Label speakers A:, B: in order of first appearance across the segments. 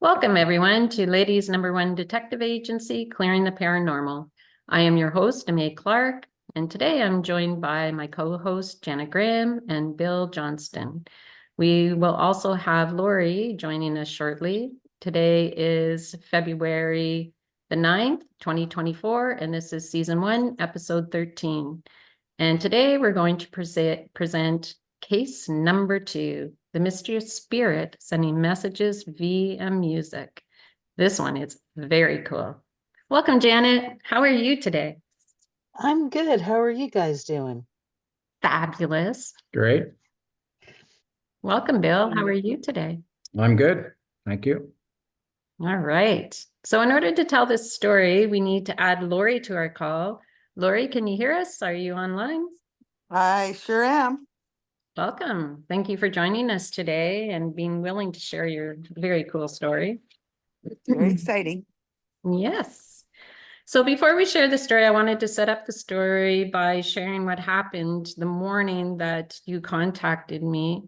A: Welcome, everyone, to Ladies' #1 Detective Agency, Clearing the Paranormal. I am your host, Aimée Clark, and today I'm joined by my co-host, Janet Graham and Bill Johnston. We will also have Laurie joining us shortly. Today is February the 9th, 2024, and this is Season 1, Episode 13. And today we're going to present case number 2, the mysterious spirit sending messages via music. This one is very cool. Welcome, Janet. How are you today?
B: I'm good. How are you guys doing?
A: Fabulous.
C: Great.
A: Welcome, Bill. How are you today?
C: I'm good. Thank you.
A: All right. So in order to tell this story, we need to add Laurie to our call. Laurie, can you hear us? Are you online?
D: I sure am.
A: Welcome. Thank you for joining us today and being willing to share your very cool story.
D: Very exciting.
A: Yes. So before we share the story, I wanted to set up the story by sharing what happened the morning that you contacted me.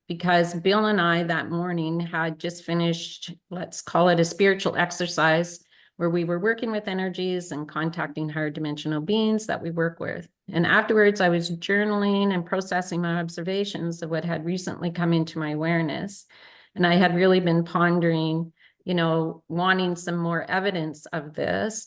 A: Because Bill and I that morning had just finished, let's call it a spiritual exercise, where we were working with energies and contacting higher dimensional beings that we work with. And afterwards, I was journaling and processing my observations of what had recently come into my awareness. And I had really been pondering, wanting some more evidence of this,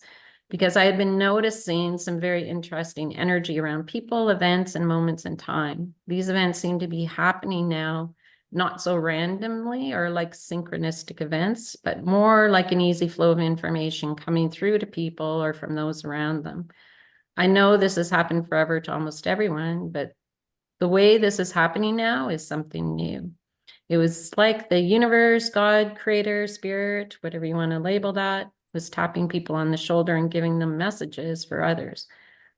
A: because I had been noticing some very interesting energy around people, events, and moments in time. These events seem to be happening now, not so randomly or like synchronistic events, but more like an easy flow of information coming through to people or from those around them. I know this has happened forever to almost everyone, but the way this is happening now is something new. It was like the universe, God, creator, spirit, whatever you want to label that, was tapping people on the shoulder and giving them messages for others.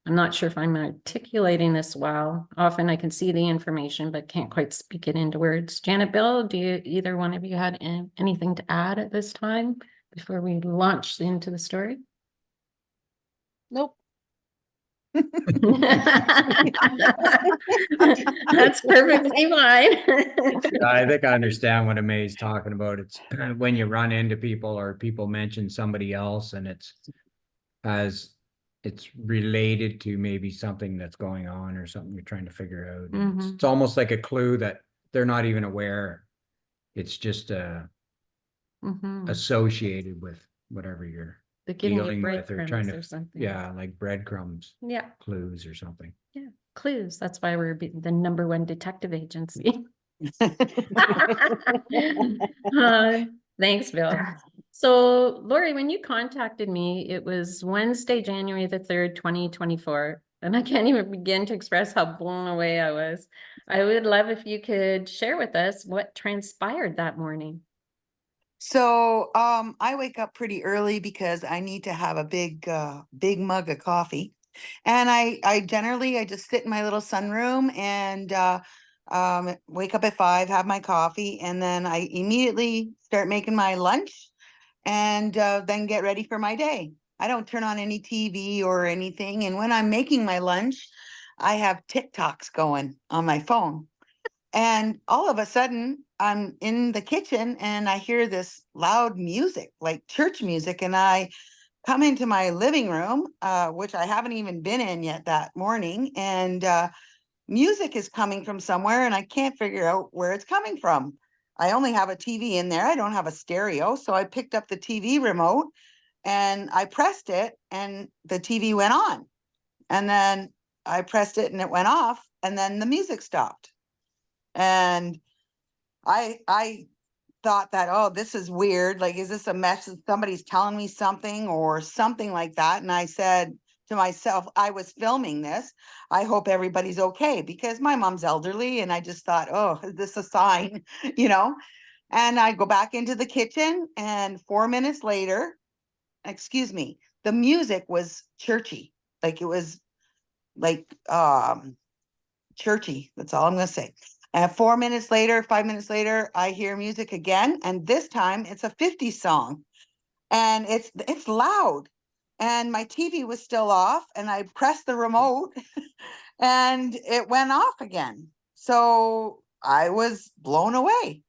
A: I'm not sure if I'm articulating this well. Often I can see the information, but can't quite speak it into words. Janet, Bill, do you, either one of you had anything to add at this time before we launch into the story?
B: Nope.
A: That's perfectly fine.
C: I think I understand what Aimee talking about. It's when you run into people or people mention somebody else and it's related to maybe something that's going on or something you're trying to figure out. It's almost like a clue that they're not even aware. It's just associated with whatever you're dealing with or trying to, like breadcrumbs, clues or something.
A: Yeah, clues. That's why we're the #1 detective agency. Thanks, Bill. So, Laurie, when you contacted me, it was Wednesday, January the 3rd, 2024. And I can't even begin to express how blown away I was. I would love if you could share with us what transpired that morning.
D: So I wake up pretty early because I need to have a big mug of coffee. And I generally just sit in my little sunroom and wake up at 5, have my coffee, and then I immediately start making my lunch and then get ready for my day. I don't turn on any TV or anything. And when I'm making my lunch, I have TikToks going on my phone. And all of a sudden, I'm in the kitchen and I hear this loud music, like church music. And I come into my living room, which I haven't even been in yet that morning. And music is coming from somewhere and I can't figure out where it's coming from. I only have a TV in there. I don't have a stereo. So I picked up the TV remote and I pressed it and the TV went on. And then I pressed it and it went off. And then the music stopped. And I thought that, oh, this is weird. Like, is this a message? Somebody's telling me something or something like that. And I said to myself, I was filming this. I hope everybody's okay because my mom's elderly. And I just thought, oh, is this a sign? And I go back into the kitchen and 4 minutes later, the music was churchy. Like it was like churchy. That's all I'm going to say. And 4 minutes later, 5 minutes later, I hear music again. And this time it's a 50s song and it's loud. And my TV was still off and I pressed the remote and it went off again. So I was blown away.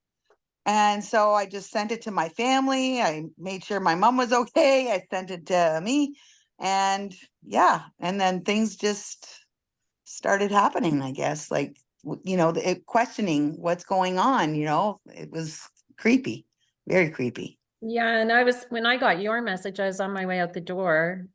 D: And so I just sent it to my family. I made sure my mom was okay. I sent it to me. And yeah, and then things just started happening, I guess. Like, questioning what's going on, it was creepy, very creepy.
A: Yeah, and when I got your message, I was on my way out the door.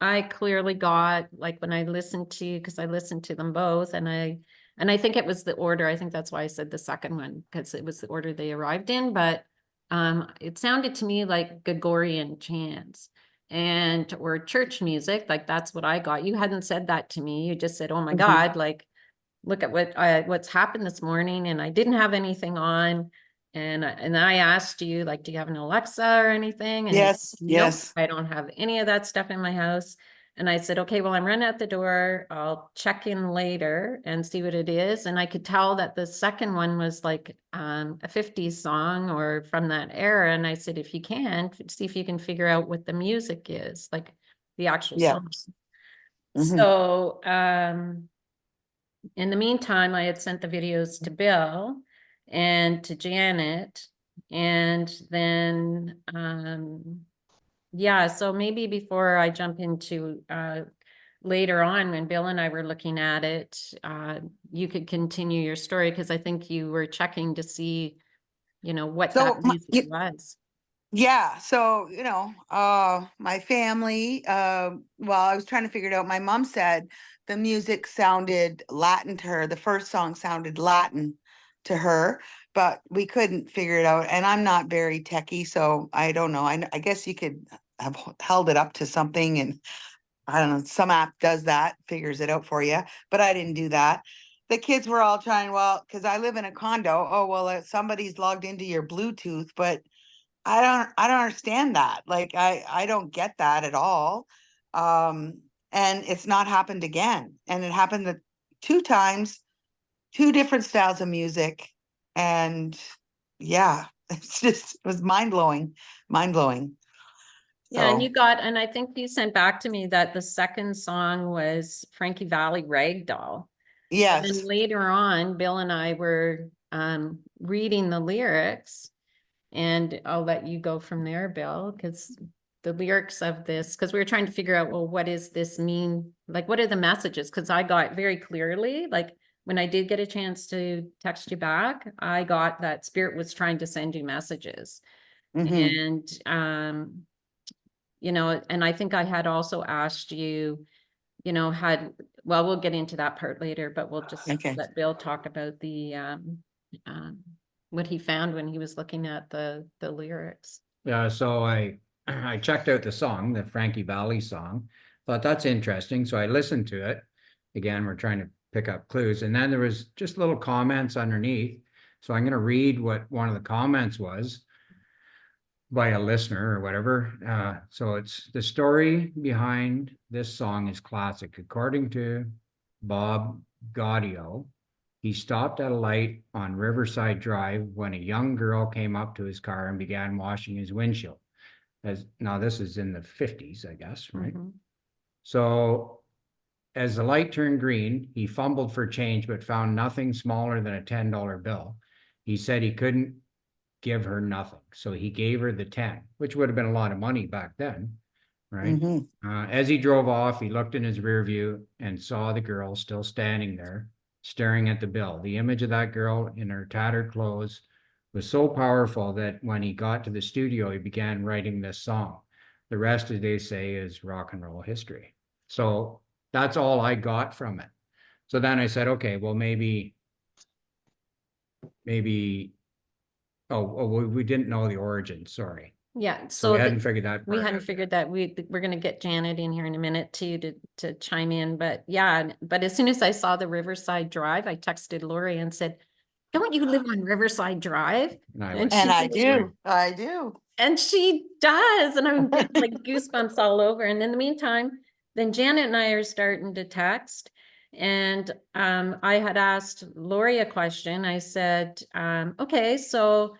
A: I clearly got, like, when I listened to, because I listened to them both, and I think it was the order. I think that's why I said the second one, because it was the order they arrived in. But it sounded to me like Gregorian chants or church music. Like, that's what I got. You hadn't said that to me. You just said, "Oh my
D: Mhm.
A: God, like, look at what's happened this morning," and I didn't have anything on. And I asked you, like, do you have an Alexa or anything? And you
D: Yes,
A: said, nope,
D: yes.
A: I don't have any of that stuff in my house. And I said, okay, well, I'm running out the door. I'll check in later and see what it is. And I could tell that the second one was like a 50s song or from that era. And I said, if you can, see if you can figure out what the music is, like the actual
D: Yeah.
A: song.
D: Mhm.
A: So in the meantime, I had sent the videos to Bill and to Janet. And then, yeah, so maybe before I jump into later on when Bill and I were looking at it, you could continue your story, because I think you were checking to see, what
D: So
A: that music was.
D: yeah, so my family, well, I was trying to figure it out. My mom said the music sounded Latin to her. The first song sounded Latin to her, but we couldn't figure it out. And I'm not very techie, so I don't know. I guess you could have held it up to something, and I don't know, some app does that, figures it out for you, but I didn't do that. The kids were all trying, well, because I live in a condo. Oh, well, somebody's logged into your Bluetooth, but I don't understand that. Like, I don't get that at all. And it's not happened again. And it happened the 2 times, 2 different styles of music. And yeah, it was mind blowing, mind blowing.
A: Yeah,
D: So
A: and I think you sent back to me that the second song was Frankie Valli Ragdoll. So then
D: yes.
A: later on, Bill and I were reading the lyrics, and I'll let you go from there, Bill, because the lyrics of this, because we were trying to figure out, well, what does this mean? Like, what are the messages? Because I got very clearly, like, when I did get a chance to text you back, I got that Spirit was trying to send you messages.
D: Mhm.
A: And and I think I had also asked you, well, we'll get into that part later, but we'll just
D: Okay.
A: let Bill talk about the um, what he found when he was looking at the lyrics.
C: Yeah, so I checked out the song, the Frankie Valli song, thought that's interesting. So I listened to it. Again, we're trying to pick up clues. And then there was just little comments underneath. So I'm going to read what one of the comments was by a listener or whatever. So it's the story behind this song is classic. According to Bob Gaudio, he stopped at a light on Riverside Drive when a young girl came up to his car and began washing his windshield. Now this is in the 50s, I guess, right?
A: Mhm.
C: So as the light turned green, he fumbled for change but found nothing smaller than a $10 bill. He said he couldn't give her nothing. So he gave her the 10, which would have been a lot of money back then, right?
D: Mhm.
C: As he drove off, he looked in his rear view and saw the girl still standing there, staring at the bill. The image of that girl in her tattered clothes was so powerful that when he got to the studio, he began writing this song. The rest, as they say, is rock and roll history. So that's all I got from it. So then I said, okay, well, maybe, oh, we didn't know the origin, sorry.
A: Yeah,
C: So we
A: so
C: hadn't figured that
A: we
C: part
A: hadn't
C: out
A: figured that. We're going to get Janet in here in a minute too to chime in. But yeah, but as soon as I saw the Riverside Drive, I texted Laurie and said, "Don't you live on Riverside Drive?"
C: And I
A: And
C: went,
D: And
A: she
D: I
A: was like,
D: do. I do.
A: and she does, and I'm getting like goosebumps all over. And in the meantime, then Janet and I are starting to text. And I had asked Laurie a question. I said, okay, so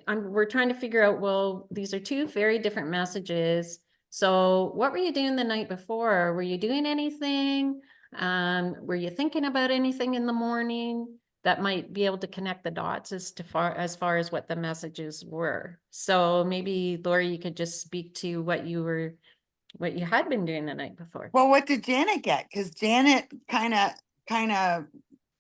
A: we're trying to figure out, well, these are two very different messages. So what were you doing the night before? Were you doing anything? Were you thinking about anything in the morning? that might be able to connect the dots as far as what the messages were. So maybe Laurie, you could just speak to what you had been doing the night before.
D: Well, what did Janet get? Because Janet kind of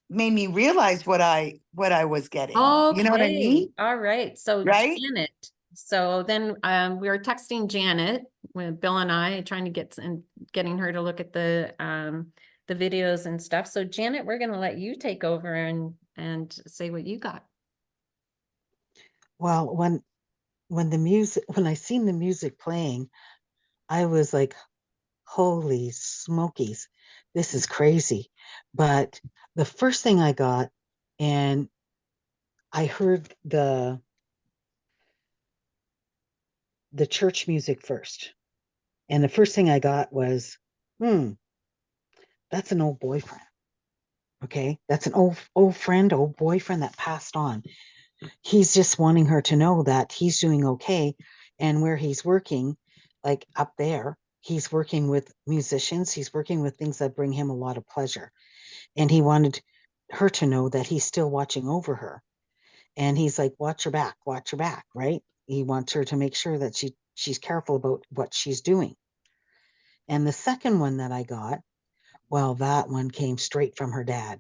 D: made me realize what I was getting. You know what I mean?
A: Okay, all right. So
D: Right?
A: Janet, so then we were texting Janet with Bill and I trying to getting her to look at the videos and stuff. So Janet, we're gonna let you take over and say what you got.
B: Well, when I seen the music playing, I was like, holy smokies, this is crazy. But the first thing I got, and I heard the church music first. And the first thing I got was, that's an old boyfriend. Okay. That's an old friend, old boyfriend that passed on. He's just wanting her to know that he's doing okay. And where he's working, like up there, he's working with musicians, he's working with things that bring him a lot of pleasure. And he wanted her to know that he's still watching over her. And he's like, watch her back, right? He wants her to make sure that she's careful about what she's doing. And the second one that I got, well, that one came straight from her dad.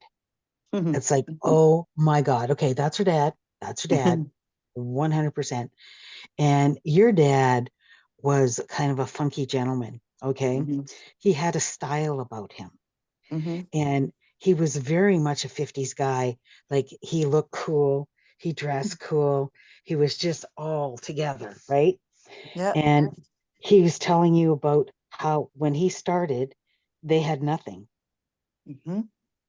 B: It's like, oh my God. Okay, that's her dad. That's her dad. 100%. And your dad was kind of a funky gentleman. Okay. He had a style about him. And he was very much a 50s guy. Like he looked cool. He dressed cool. He was just all together. Right.
D: Yeah.
B: And he was telling you about how when he started, they had nothing.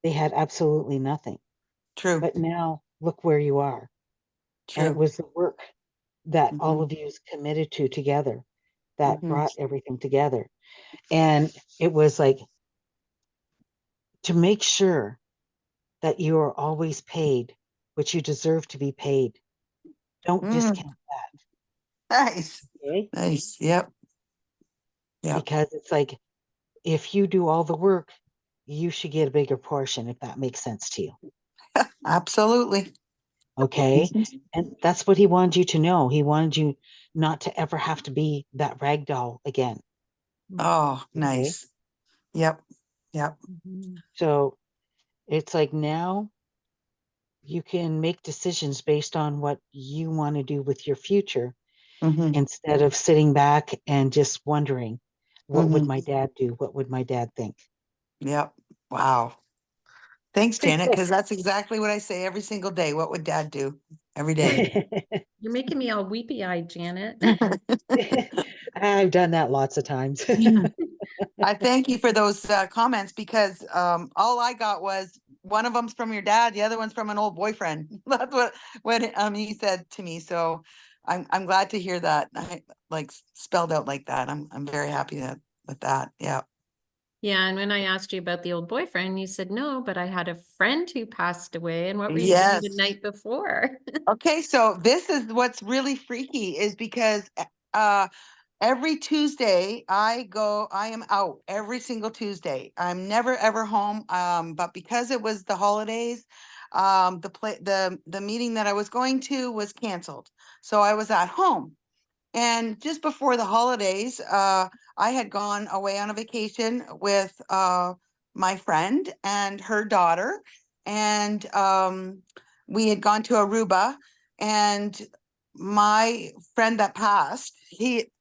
B: They had absolutely nothing.
D: True.
B: But now look where you are. And it
D: True.
B: was the work that all of you committed to together that brought everything together. And it was like to make sure that you are always paid what you deserve to be paid. Don't discount
D: Nice.
B: that. Okay?
D: Nice. Yep. Yep.
B: Because it's like if you do all the work, you should get a bigger portion, if that makes sense to you.
D: Absolutely.
B: Okay. And that's what he wanted you to know. He wanted you not to ever have to be that rag doll again.
D: Oh,
B: Okay.
D: nice. Yep. Yep.
B: So it's like now you can make decisions based on what you want to do with your future instead of sitting back and just wondering, what would my dad do? What would my dad think?
D: Yep. Wow. Thanks, Janet, because that's exactly what I say every single day. What would Dad do every day?
A: You're making me all weepy-eyed, Janet.
B: I've done that lots of times.
D: I thank you for those comments because all I got was one of them's from your dad, the other one's from an old boyfriend. That's what he said to me. So I'm glad to hear that, like spelled out like that. I'm very happy with that. Yeah.
A: Yeah, and when I asked you about the old boyfriend, you said no, but I had a friend who passed away. And what were you doing the
D: Yes.
A: night before?
D: Okay, so this is what's really freaky is because every Tuesday I am out every single Tuesday. I'm never ever home. But because it was the holidays, the meeting that I was going to was canceled. So I was at home. And just before the holidays, I had gone away on a vacation with my friend and her daughter. And we had gone to Aruba. And my friend that passed,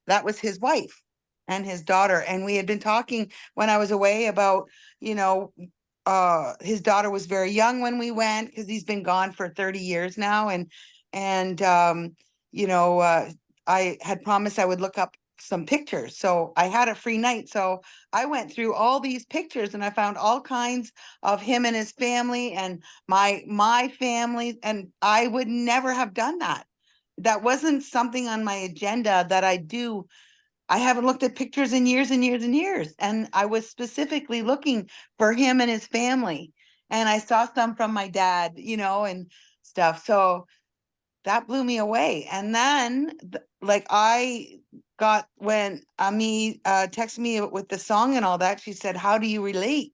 D: that was his wife and his daughter. And we had been talking when I was away about, his daughter was very young when we went because he's been gone for 30 years now. And I had promised I would look up some pictures. So I had a free night. So I went through all these pictures and I found all kinds of him and his family and my family. And I would never have done that. That wasn't something on my agenda that I do. I haven't looked at pictures in years and years and years. And I was specifically looking for him and his family. And I saw some from my dad, and stuff. So that blew me away. And then like I got when Aimée texted me with the song and all that, she said, how do you relate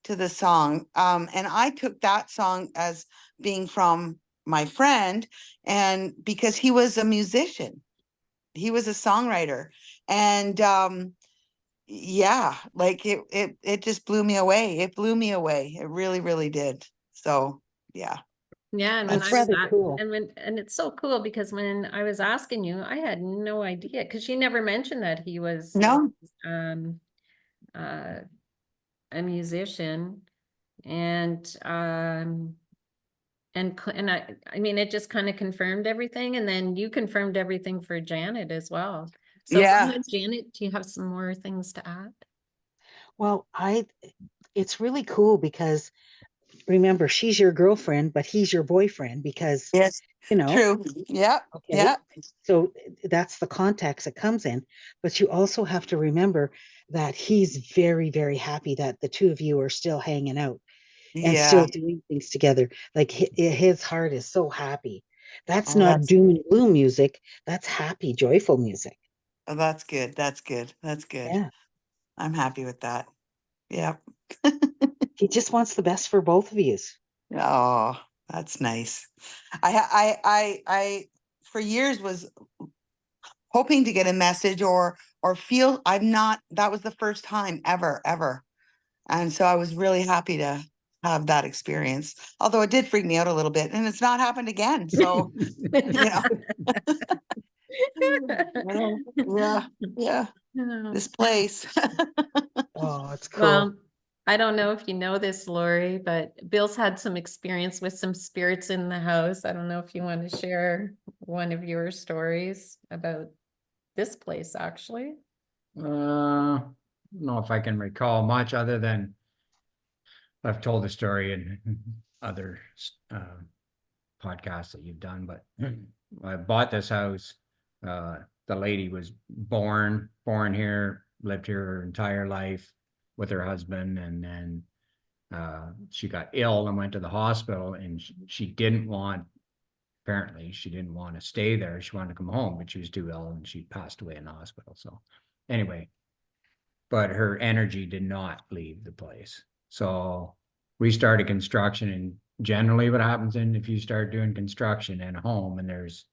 D: to the song. And I took that song as being from my friend, and because he was a musician, he was a songwriter. And yeah, like it just blew me away. It blew me away. It really, really did. So yeah.
A: Yeah, and when
B: That's
A: I was
B: rather cool.
A: and it's so cool because when I was asking you, I had no idea because she never mentioned that he was
D: No,
A: uh a musician, and and I mean it just kind of confirmed everything, and then you confirmed everything for Janet as well. So go
D: yeah.
A: ahead, Janet, do you have some more things to add?
B: Well, it's really cool because remember, she's your girlfriend, but he's your boyfriend because,
D: Yes,
B: you know,
D: true. Yeah,
B: okay.
D: yeah,
B: So that's the context it comes in. But you also have to remember that he's very, very happy that the two of you are still hanging out and
D: yeah.
B: still doing things together. Like his heart is so happy. That's
D: Oh,
B: not doom and gloom music. That's happy, joyful music.
D: that's good. That's good. That's good.
B: Yeah.
D: I'm happy with that. Yeah.
B: He just wants the best for both of you.
D: Oh, that's nice. I for years was hoping to get a message or feel I'm not, that was the first time ever. And so I was really happy to have that experience. Although it did freak me out a little bit, and it's not happened again. So, you know, yeah, yeah, this place.
B: Oh, it's cool.
A: Well, I don't know if you know this, Laurie, but Bill's had some experience with some spirits in the house. I don't know if you want to share one of your stories about this place, actually.
C: don't know if I can recall much other than I've told the story in other podcasts that you've done, but I bought this house. The lady was born here, lived here her entire life with her husband, and then she got ill and went to the hospital, and she didn't want, apparently she didn't want to stay there. She wanted to come home, but she was too ill and she passed away in the hospital. So anyway, but her energy did not leave the place. So we started construction, and generally what happens if you start doing construction in a home and there's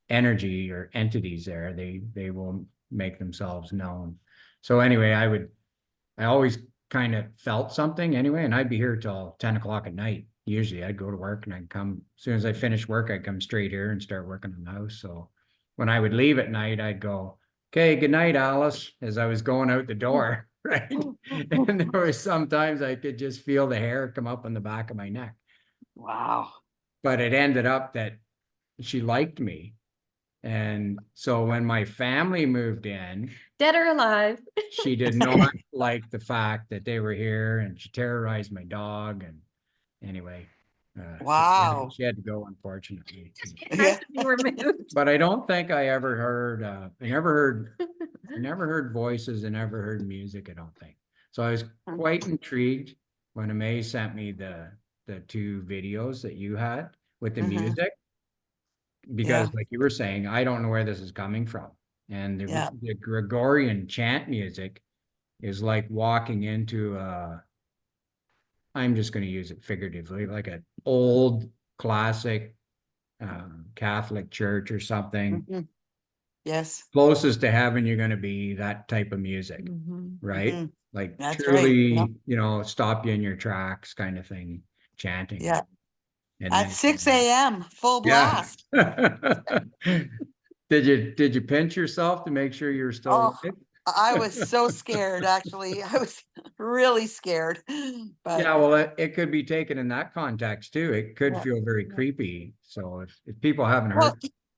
C: energy or entities there, they will make themselves known. So anyway, I always kind of felt something anyway, and I'd be here till 10 o'clock at night. Usually I'd go to work and I'd come, as soon as I finish work, I'd come straight here and start working on the house. So when I would leave at night, I'd go, okay, good night, Alice, as I was going out the door, right? And there was sometimes I could just feel the hair come up on the back of my neck.
D: Wow.
C: But it ended up that she liked me. And so when my family moved in,
A: Dead or alive?
C: she did not like the fact that they were here, and she terrorized my dog. And anyway, so
D: Wow.
C: she had to go, unfortunately.
A: Had to be removed.
C: But I don't think I ever heard, I never heard voices and never heard music, I don't think. So I was quite intrigued when Aimée sent me the two videos that you had with the
D: Mhm.
C: music, because like you were saying, I don't know where this is coming from. And
D: Yeah.
C: the Gregorian chant music is like walking into I'm just going to use it figuratively, like an old classic Catholic church or something.
D: Mhm. Yes.
C: Closest to heaven you're going to be, that type of music,
A: Mhm.
C: right?
D: Mhm.
C: Like
D: That's right.
C: truly,
D: Yep.
C: stop you in your tracks kind of thing, chanting.
D: Yeah.
C: And
D: At
C: then
D: 6 a.m., full
C: yeah.
D: blast.
C: Did you pinch yourself to make sure you're still
D: Oh,
C: awake?
D: I was so scared, actually. I was really scared. But
C: Yeah, well, it could be taken in that context too. It could
D: yeah.
C: feel very creepy. So if people haven't
D: Well,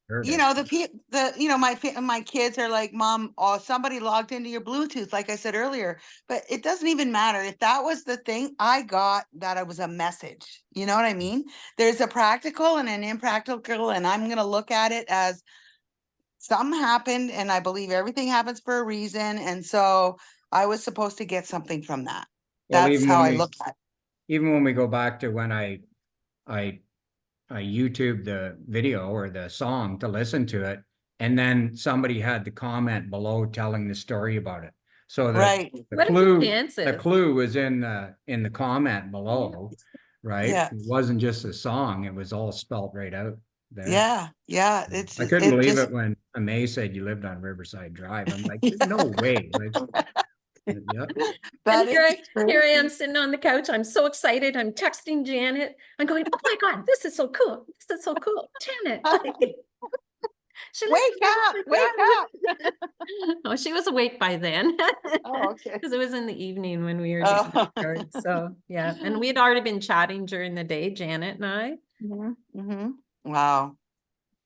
C: heard
D: you
C: it,
D: know, my kids are like, Mom, oh, somebody logged into your Bluetooth, like I said earlier. But it doesn't even matter. If that was the thing, I got that it was a message. You know what I mean? There's a practical and an impractical, and I'm gonna look at it as something happened, and I believe everything happens for a reason. And so I was supposed to get something from that.
C: well,
D: That's how I look at it.
C: even when we go back to when I YouTube the video or the song to listen to it, and then somebody had the comment below telling the story about it. So
D: Right.
C: the
A: What are the
C: clue,
A: chances?
C: was in the comment below, right?
D: Yeah.
C: It wasn't just a song, it was all spelled right out there.
D: Yeah. Yeah.
C: I couldn't
D: it
C: believe
D: just,
C: it when Aimée said you lived on Riverside Drive. I'm like,
D: Yeah.
C: no way. Like, yeah.
D: That
A: And here
D: is
A: here I
D: true.
A: am sitting on the couch. I'm so excited. I'm texting Janet. I'm going, oh my God, this is so cool. This is so cool. Janet, she lives
D: Wake up,
A: in
D: wake
A: Riverside
D: up.
A: Drive. Oh, she was awake by then.
D: Oh, okay.
A: Because it was in the evening when we were doing the
D: Oh.
A: story. So yeah. And we had already been chatting during the day, Janet and I.
D: Wow.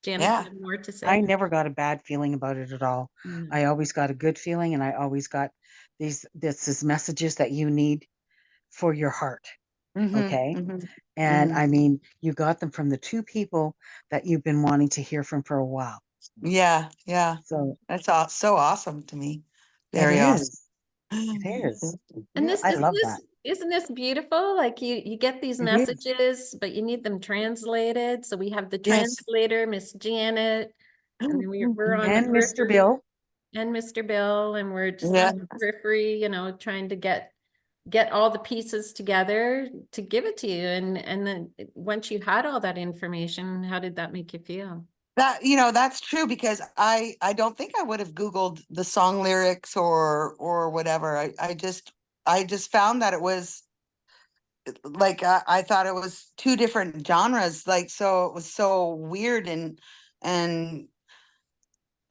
A: Janet,
D: Yeah.
A: you have more to
B: I
A: say?
B: never got a bad feeling about it at all.
A: No.
B: I always got a good feeling, and I always got this is messages that you need for your heart. Okay. And I mean, you got them from the two people that you've been wanting to hear from for a while.
D: Yeah. Yeah.
B: So
D: That's so awesome to me.
B: it
D: Very awesome.
B: is. It is.
A: And
B: Yeah,
A: this
B: I
A: isn't
B: love
A: this
B: that.
A: isn't this beautiful? Like you get these
B: It is.
A: messages, but you need them translated. So we have the
D: Yes.
A: translator, Miss Janet, and then we're on the
B: And Mr.
A: periphery,
B: Bill.
A: and Mr. Bill, and we're just
D: Yeah.
A: on the periphery, trying to get all the pieces together to give it to you. And then once you had all that information, how did that make you feel?
D: That's true, because I don't think I would have Googled the song lyrics or whatever. I just found that it was like, I thought it was two different genres, like, so it was so weird, and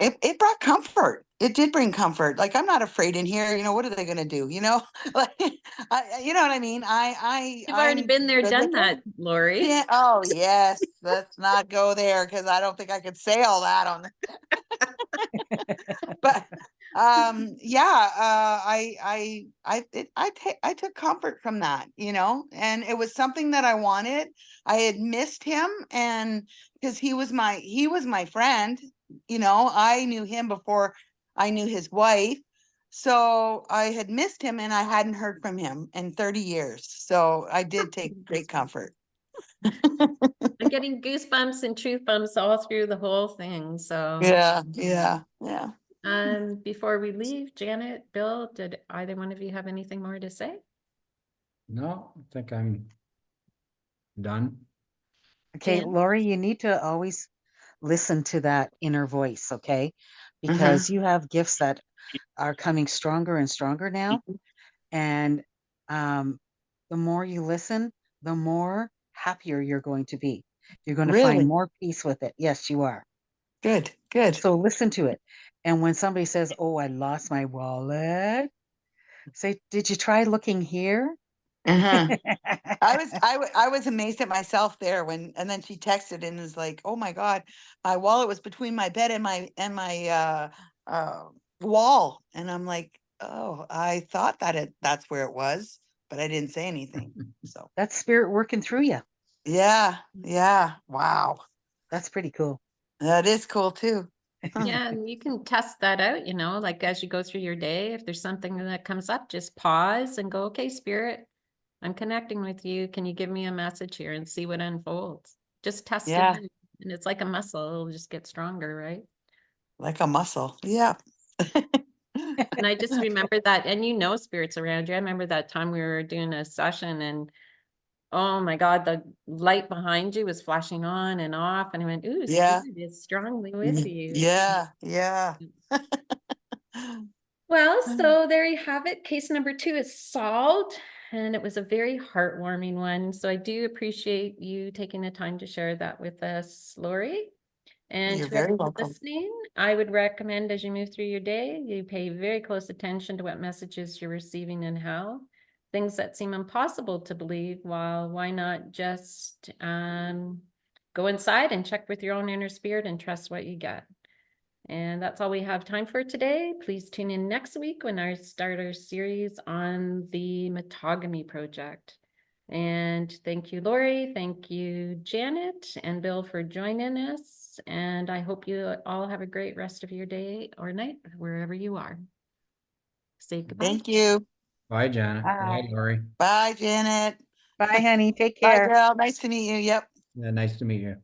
D: it brought comfort. It did bring comfort. Like, I'm not afraid in here. What are they gonna do? Like, you know what I mean?
A: You've already
D: I'm
A: been there,
D: good
A: done
D: with
A: that,
D: it.
A: Lori.
D: Yeah. Oh, yes. Let's not go there, because I don't think I could say all that on. But yeah, I took comfort from that, and it was something that I wanted. I had missed him, and because he was my friend, I knew him before I knew his wife. So I had missed him, and I hadn't heard from him in 30 years. So I did take great comfort.
A: I'm getting goosebumps and truth bumps all through the whole thing. So
D: Yeah, yeah, yeah.
A: before we leave, Janet, Bill, did either one of you have anything more to say?
C: No, I think I'm done.
B: Okay,
A: Jan?
B: Laurie, you need to always listen to that inner voice, okay?
D: Uh-huh.
B: Because you have gifts that are coming stronger and stronger now. And the more you listen, the more happier you're going to be. You're going to
D: Really?
B: find more peace with it. Yes, you are.
D: Good, good.
B: So listen to it. And when somebody says, oh, I lost my wallet, say, did you try looking here?
D: Uh-huh. I was amazed at myself there, and then she texted and was like, "Oh my God, my wallet was between my bed and my wall," and I'm like, "Oh, I thought that's where it was, but I didn't say anything." So
B: That's spirit working through you.
D: yeah, yeah, wow,
B: That's pretty cool.
D: that is cool too.
A: Yeah, and you can test that out, like as you go through your day, if there's something that comes up, just pause and go, okay, spirit, I'm connecting with you. Can you give me a message here and see what unfolds? Just test it
D: Yeah,
A: out. And it's like a muscle, it'll just get stronger, right?
D: like a muscle. Yeah.
A: And I just remember that, and spirits around you. I remember that time we were doing a session and oh my God, the light behind you was flashing on and off. And I went, ooh,
D: Yeah.
A: spirit is strongly with you.
D: Yeah, yeah.
A: Well, so there you have it. Case number 2 is solved, and it was a very heartwarming one. So I do appreciate you taking the time to share that with us, Laurie. And
D: You're
A: to
D: very
A: everyone
D: welcome.
A: listening, I would recommend as you move through your day, you pay very close attention to what messages you're receiving and how. Things that seem impossible to believe, why not just go inside and check with your own inner spirit and trust what you get. And that's all we have time for today. Please tune in next week when I start our series on the Metogamy Project. And thank you, Laurie. Thank you, Janet and Bill, for joining us. And I hope you all have a great rest of your day or night, wherever you are. Say goodbye.
D: Thank you.
C: Bye, Janet. Bye, Laurie.
D: Bye, Janet.
B: Bye, honey. Take
D: Bye,
B: care.
D: Dale. Nice to meet you. Yep.
C: Yeah, nice to meet you.